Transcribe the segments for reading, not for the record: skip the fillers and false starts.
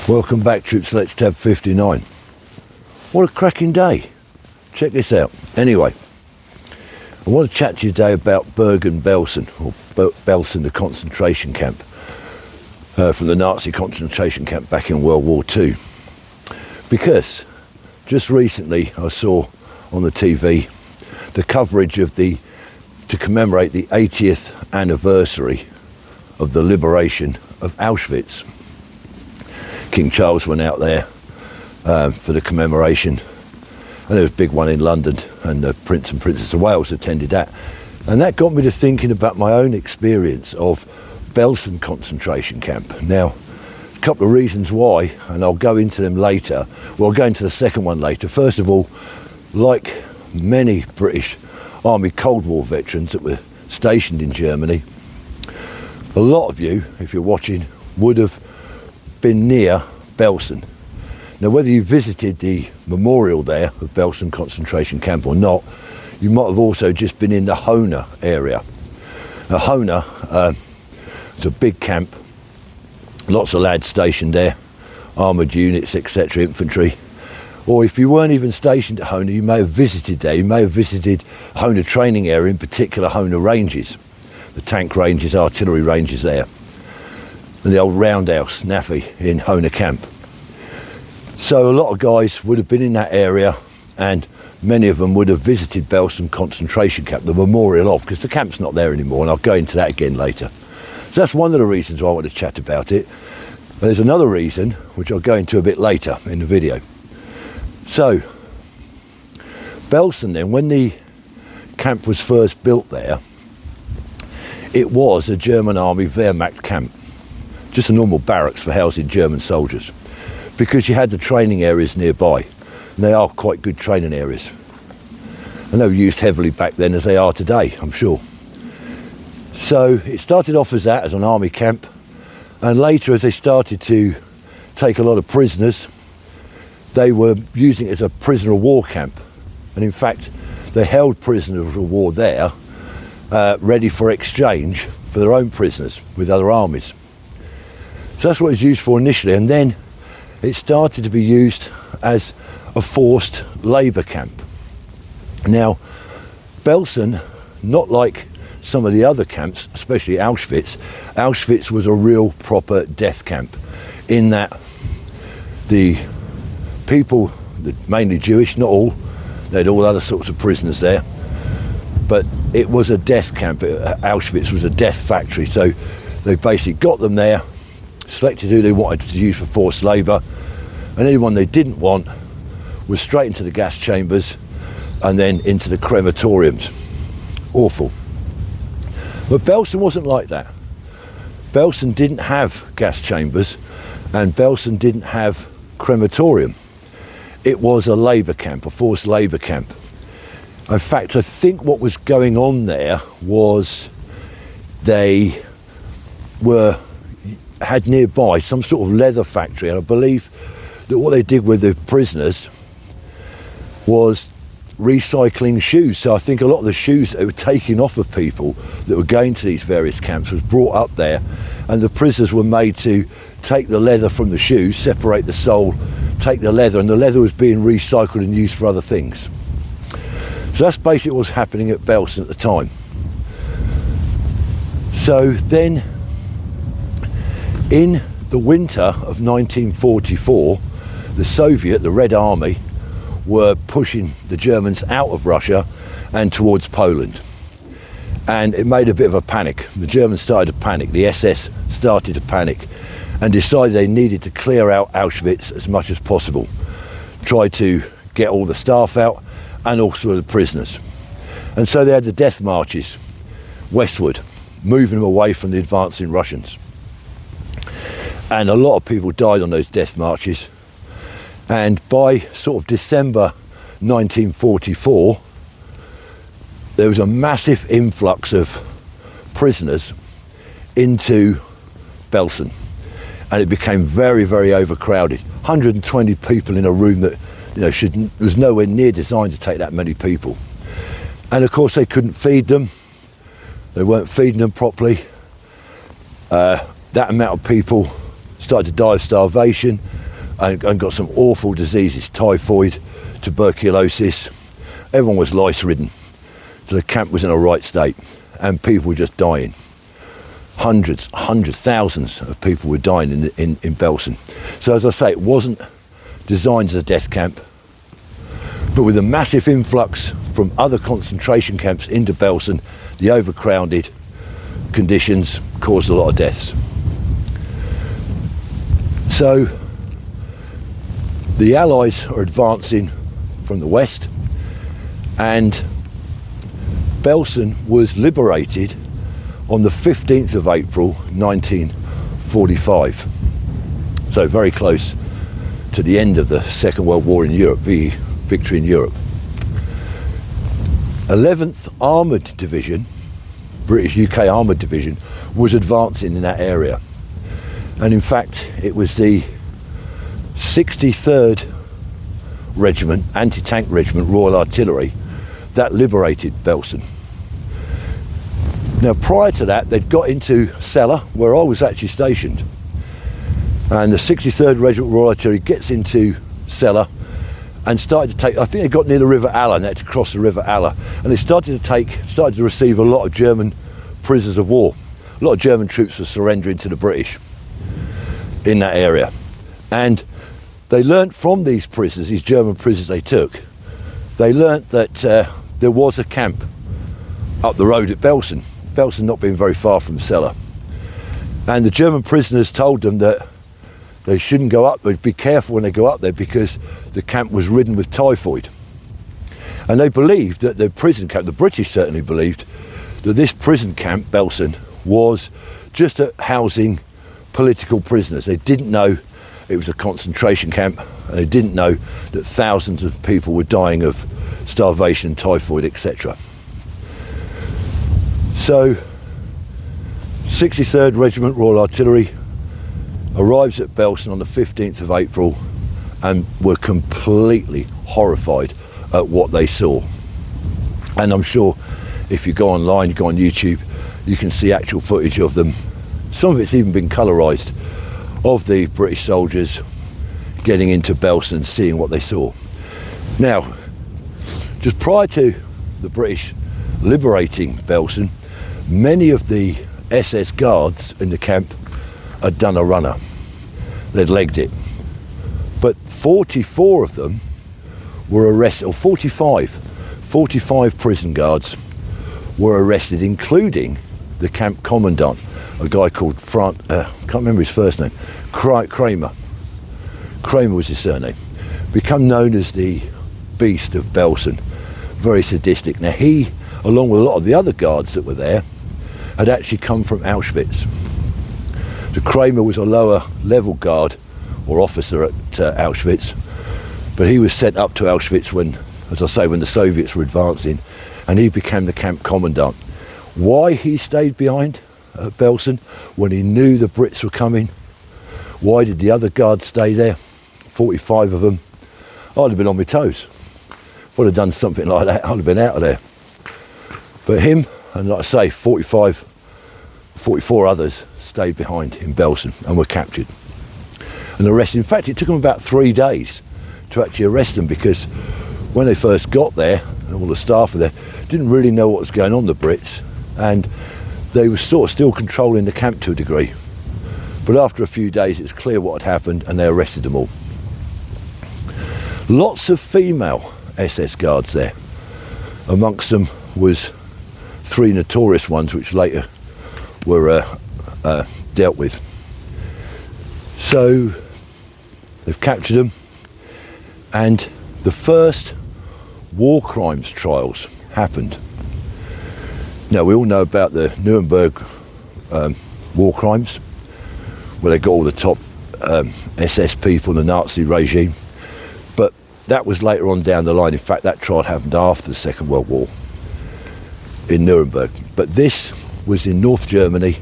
Welcome back, troops. Let's tab 59. What a cracking day. Check this out. Anyway, I want to chat to you today about Bergen-Belsen, or Belsen, the concentration camp, from the Nazi concentration camp back in World War II. Because just recently I saw on the TV the coverage of to commemorate the 80th anniversary of the liberation of Auschwitz. King Charles went out there for the commemoration, and there was a big one in London, and the Prince and Princess of Wales attended that. And that got me to thinking about my own experience of Belsen concentration camp. Now, a couple of reasons why, and I'll go into them later. Well, I'll go into the second one later. First of all, like many British Army Cold War veterans that were stationed in Germany, a lot of you, if you're watching, would have been near Belsen. Now, whether you visited the memorial there of Belsen concentration camp or not, you might have also just been in the Hona area. Now, Hona is a big camp, lots of lads stationed there, armoured units, etc., infantry. Or if you weren't even stationed at Hona, you may have visited there. You may have visited Hona training area, in particular Hona ranges, the tank ranges, artillery ranges there, and the old roundhouse, NAFI, in Hona camp. So a lot of guys would have been in that area, and many of them would have visited Belsen concentration camp, the memorial of, because the camp's not there anymore, and I'll go into that again later. So that's one of the reasons why I want to chat about it. But there's another reason, which I'll go into a bit later in the video. So, Belsen then, when the camp was first built there, it was a German Army Wehrmacht camp. Just a normal barracks for housing German soldiers, because you had the training areas nearby, and they are quite good training areas, and they were used heavily back then as they are today, I'm sure. So it started off as that, as an army camp, and later, as they started to take a lot of prisoners, they were using it as a prisoner of war camp, and in fact they held prisoners of war there, ready for exchange for their own prisoners with other armies. So that's what it was used for initially, and then it started to be used as a forced labour camp. Now, Belsen, not like some of the other camps, especially Auschwitz, Auschwitz was a real proper death camp, in that the people, mainly Jewish, not all, they had all other sorts of prisoners there, but it was a death camp. Auschwitz was a death factory, so they basically got them there, selected who they wanted to use for forced labour, and anyone they didn't want was straight into the gas chambers and then into the crematoriums. Awful. But Belsen wasn't like that. Belsen didn't have gas chambers, and Belsen didn't have crematorium. It was a labour camp, a forced labour camp. In fact, I think what was going on there was they had nearby some sort of leather factory, and I believe that what they did with the prisoners was recycling shoes. So I think a lot of the shoes that they were taking off of people that were going to these various camps was brought up there, and the prisoners were made to take the leather from the shoes, separate the sole, take the leather, and the leather was being recycled and used for other things. So that's basically what was happening at Belsen at the time. So then, in the winter of 1944, the Red Army, were pushing the Germans out of Russia and towards Poland. And it made a bit of a panic. The Germans started to panic, the SS started to panic, and decided they needed to clear out Auschwitz as much as possible. Try to get all the staff out and also the prisoners. And so they had the death marches westward, moving them away from the advancing Russians. And a lot of people died on those death marches. And by sort of December 1944, there was a massive influx of prisoners into Belsen, and it became very, very overcrowded. 120 people in a room that was nowhere near designed to take that many people. And of course they couldn't feed them. They weren't feeding them properly. That amount of people started to die of starvation and got some awful diseases, typhoid, tuberculosis. Everyone was lice-ridden. So the camp was in a right state and people were just dying. Hundreds, thousands of people were dying in Belsen. So as I say, it wasn't designed as a death camp, but with a massive influx from other concentration camps into Belsen, the overcrowded conditions caused a lot of deaths. So the Allies are advancing from the west, and Belsen was liberated on the 15th of April 1945. So very close to the end of the Second World War in Europe, the victory in Europe. 11th Armoured Division, British UK Armoured Division, was advancing in that area. And in fact, it was the 63rd Regiment, Anti-Tank Regiment, Royal Artillery, that liberated Belsen. Now prior to that, they'd got into Celle, where I was actually stationed. And the 63rd Regiment Royal Artillery gets into Celle and started to take, I think they got near the River Aller, and they had to cross the River Aller, and they started to receive a lot of German prisoners of war. A lot of German troops were surrendering to the British in that area. And they learnt from these prisoners, these German prisoners they took, they learnt that there was a camp up the road at Belsen, Belsen not being very far from Celle. And the German prisoners told them that they shouldn't go up, they'd be careful when they go up there because the camp was ridden with typhoid. And they believed that the prison camp, the British certainly believed, that this prison camp, Belsen, was just housing political prisoners. They didn't know it was a concentration camp, and they didn't know that thousands of people were dying of starvation, typhoid, etc. So 63rd Regiment Royal Artillery arrives at Belsen on the 15th of April and were completely horrified at what they saw. And I'm sure if you go online, you go on YouTube, you can see actual footage of them. Some of it's even been colorised, of the British soldiers getting into Belsen and seeing what they saw. Now, just prior to the British liberating Belsen, many of the SS guards in the camp had done a runner. They'd legged it. But 44 of them were arrested, or 45 prison guards were arrested, including the camp commandant, a guy called can't remember his first name, Kramer. Kramer was his surname. Become known as the Beast of Belsen. Very sadistic. Now he, along with a lot of the other guards that were there, had actually come from Auschwitz. So Kramer was a lower level guard or officer at Auschwitz, but he was sent up to Auschwitz when, as I say, when the Soviets were advancing, and he became the camp commandant. Why he stayed behind at Belsen when he knew the Brits were coming? Why did the other guards stay there? 45 of them. I'd have been on my toes. If I'd have done something like that, I'd have been out of there. But him, and like I say, 44 others stayed behind in Belsen and were captured and arrested. In fact, it took them about 3 days to actually arrest them, because when they first got there, and all the staff were there, didn't really know what was going on, the Brits, and they were sort of still controlling the camp to a degree. But after a few days, it was clear what had happened, and they arrested them all. Lots of female SS guards there. Amongst them was 3 notorious ones, which later were dealt with. So they've captured them, and the first war crimes trials happened. Now, we all know about the Nuremberg war crimes, where they got all the top SS people in the Nazi regime, but that was later on down the line. In fact, that trial happened after the Second World War in Nuremberg. But this was in North Germany,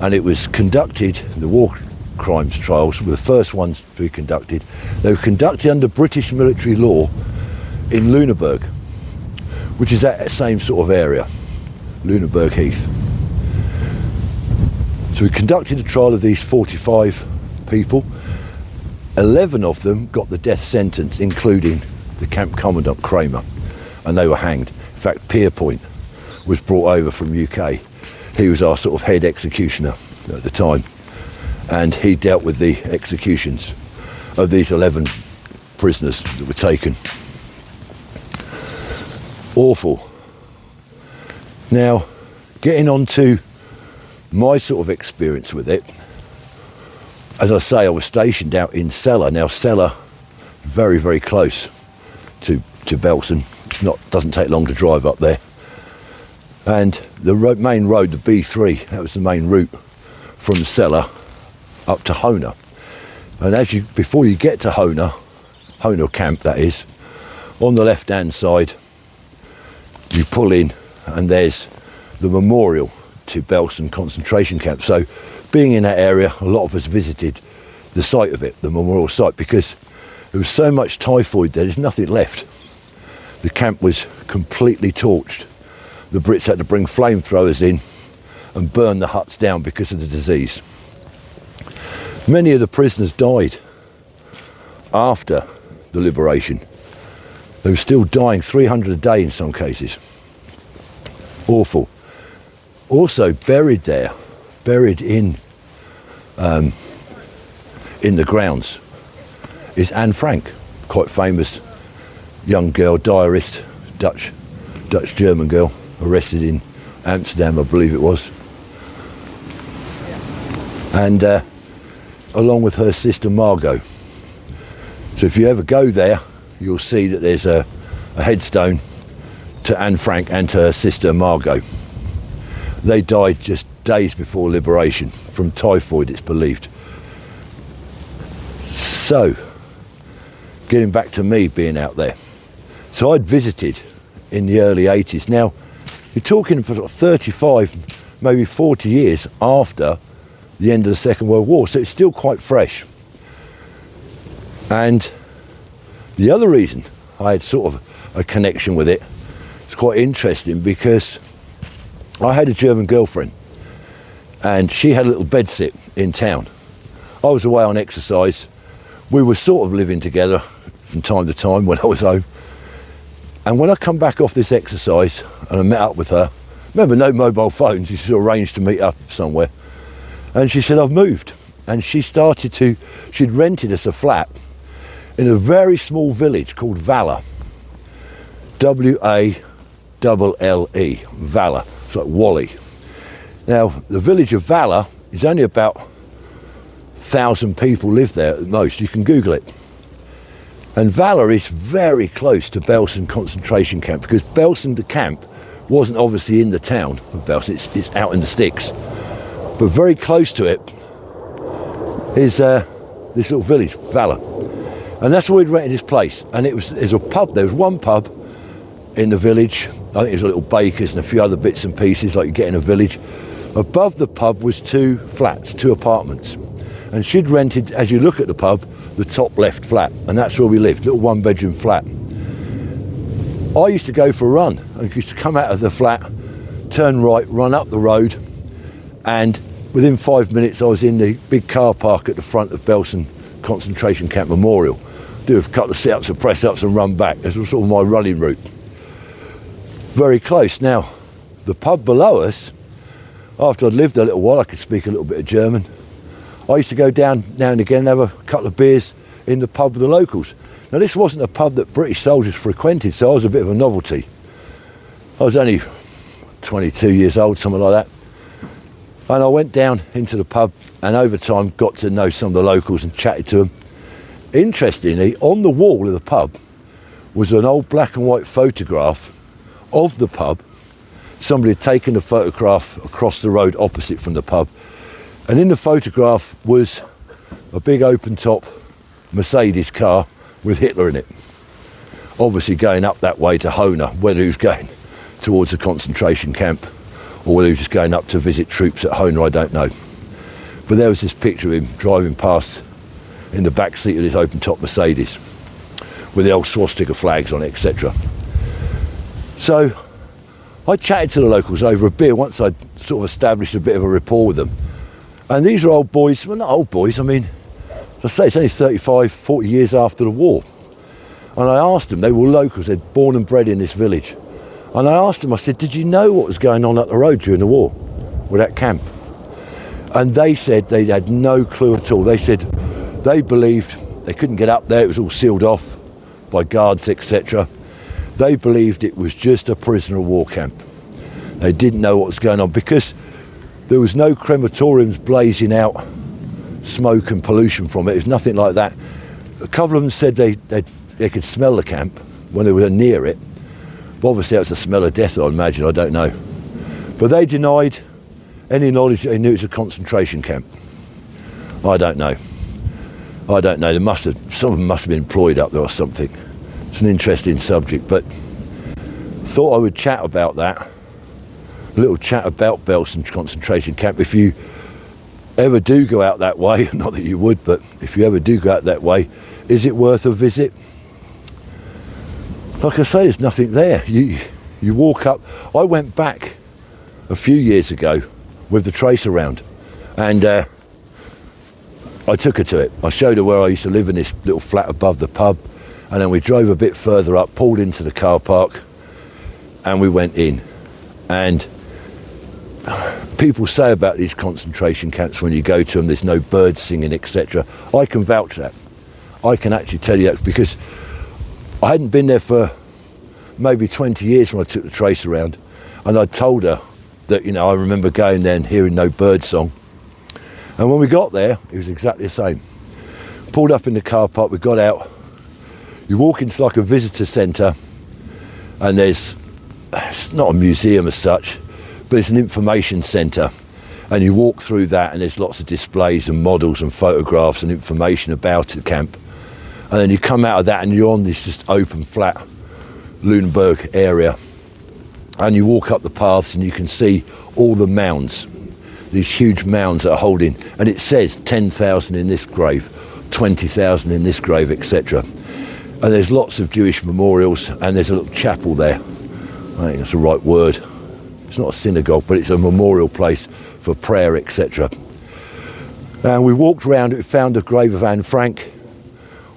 and it was conducted, the war crimes trials were the first ones to be conducted. They were conducted under British military law in Lüneburg, which is that same sort of area, Lüneburg Heath. So we conducted a trial of these 45 people. 11 of them got the death sentence, including the camp commandant Kramer, and they were hanged. In fact, Pierpoint was brought over from UK. He was our sort of head executioner at the time, and he dealt with the executions of these 11 prisoners that were taken. Awful. Now, getting on to my sort of experience with it, as I say, I was stationed out in Celle. Now, Celle, very, very close to Belsen. Doesn't take long to drive up there. And the main road, the B3, that was the main route from Celle up to Hona. And before you get to Hona camp that is, on the left-hand side, you pull in and there's the memorial to Belsen concentration camp. So being in that area, a lot of us visited the site of it, the memorial site, because there was so much typhoid there's nothing left. The camp was completely torched. The Brits had to bring flamethrowers in and burn the huts down because of the disease. Many of the prisoners died after the liberation. They were still dying, 300 a day in some cases. Awful. Also buried in the grounds is Anne Frank, quite famous young girl, diarist, Dutch-German girl, arrested in Amsterdam, I believe it was. And along with her sister Margot. So if you ever go there, you'll see that there's a headstone to Anne Frank and to her sister Margot. They died just days before liberation from typhoid, it's believed. So, getting back to me being out there. So I'd visited in the early 80s. Now, you're talking for sort of 35, maybe 40 years after the end of the Second World War, so it's still quite fresh. And the other reason I had sort of a connection with it, it's quite interesting because I had a German girlfriend and she had a little bedsit in town. I was away on exercise. We were sort of living together from time to time when I was home. And when I come back off this exercise and I met up with her, remember, no mobile phones, you sort of arranged to meet up somewhere. And she said, I've moved. And she'd rented us a flat in a very small village called Valle. W-A-L-L-E, Valle. It's like Wally. Now, the village of Valle is only about 1,000 people live there at the most. You can Google it. And Valle is very close to Belsen concentration camp, because Belsen, the camp, wasn't obviously in the town of Belsen. It's out in the sticks. But very close to it is this little village, Valle. And that's where we'd rented this place. And there's a pub. There was one pub in the village. I think there's a little baker's and a few other bits and pieces like you get in a village. Above the pub was 2 flats, 2 apartments. And she'd rented, as you look at the pub, the top left flat. And that's where we lived, little 1-bedroom flat. I used to go for a run. I used to come out of the flat, turn right, run up the road, and within 5 minutes I was in the big car park at the front of Belsen concentration camp memorial. Do a couple of sit-ups and press-ups and run back. This was sort of my running route. Very close. Now, the pub below us, after I'd lived there a little while, I could speak a little bit of German. I used to go down now and again and have a couple of beers in the pub with the locals. Now, this wasn't a pub that British soldiers frequented, so I was a bit of a novelty. I was only 22 years old, something like that. And I went down into the pub and over time got to know some of the locals and chatted to them. Interestingly, on the wall of the pub was an old black and white photograph of the pub. Somebody had taken a photograph across the road opposite from the pub, and in the photograph was a big open top Mercedes car with Hitler in it, obviously going up that way to Hona. Whether he was going towards a concentration camp or whether he was just going up to visit troops at Hona, I don't know. But there was this picture of him driving past in the back seat of this open top Mercedes with the old swastika flags on it, etc. So I chatted to the locals over a beer once I'd sort of established a bit of a rapport with them. And these are old boys, well, not old boys, I mean, So I say it's only 35, 40 years after the war. And I asked them, they were locals, they're born and bred in this village. And I asked them, I said, did you know what was going on up the road during the war with that camp? And they said they had no clue at all. They said they believed they couldn't get up there, it was all sealed off by guards, etc. They believed it was just a prisoner of war camp. They didn't know what was going on because there was no crematoriums blazing out smoke and pollution from it. It was nothing like that. A couple of them said they could smell the camp when they were near it. But obviously that was the smell of death, I imagine, I don't know. But they denied any knowledge that they knew it was a concentration camp. I don't know. They must have, some of them must have been employed up there or something. It's an interesting subject, but thought I would chat about that. A little chat about Belsen concentration camp. If you ever do go out that way, not that you would, but if you ever do go out that way, is it worth a visit? Like I say, there's nothing there. You walk up. I went back a few years ago with the trace around, and I took her to it. I showed her where I used to live in this little flat above the pub, and then we drove a bit further up, pulled into the car park, and we went in. And people say about these concentration camps when you go to them, there's no birds singing, etc. I can vouch that. I can actually tell you that because I hadn't been there for maybe 20 years when I took the trace around, and I told her that, you know, I remember going there and hearing no bird song. And when we got there, it was exactly the same. Pulled up in the car park, we got out. You walk into like a visitor centre, and it's not a museum as such, but it's an information centre. And you walk through that, and there's lots of displays and models and photographs and information about the camp. And then you come out of that and you're on this just open, flat Lunenburg area. And you walk up the paths and you can see all the mounds, these huge mounds that are holding, and it says 10,000 in this grave, 20,000 in this grave, etc. And there's lots of Jewish memorials, and there's a little chapel there. I think that's the right word. It's not a synagogue, but it's a memorial place for prayer, etc. And we walked around it, we found the grave of Anne Frank,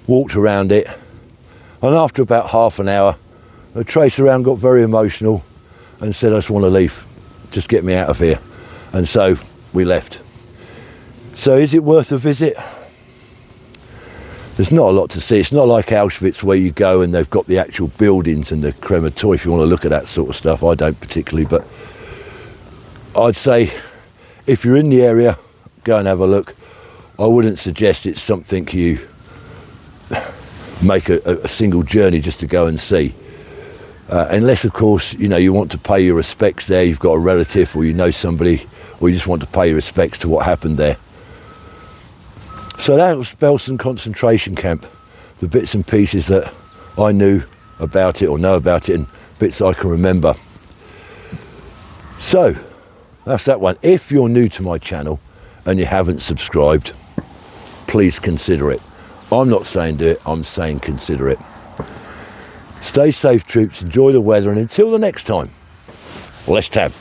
walked around it, and after about half an hour, the trace around got very emotional and said, I just want to leave, just get me out of here. And so we left. So is it worth a visit? There's not a lot to see. It's not like Auschwitz where you go and they've got the actual buildings and the crematorium if you want to look at that sort of stuff. I don't particularly, but I'd say if you're in the area, go and have a look. I wouldn't suggest it's something you make a single journey just to go and see. Unless, of course, you know, you want to pay your respects there, you've got a relative or you know somebody, or you just want to pay your respects to what happened there. So that was Belsen concentration camp, the bits and pieces that I knew about it or know about it and bits I can remember. So that's that one. If you're new to my channel and you haven't subscribed, please consider it. I'm not saying do it, I'm saying consider it. Stay safe, troops, enjoy the weather, and until the next time, let's tab.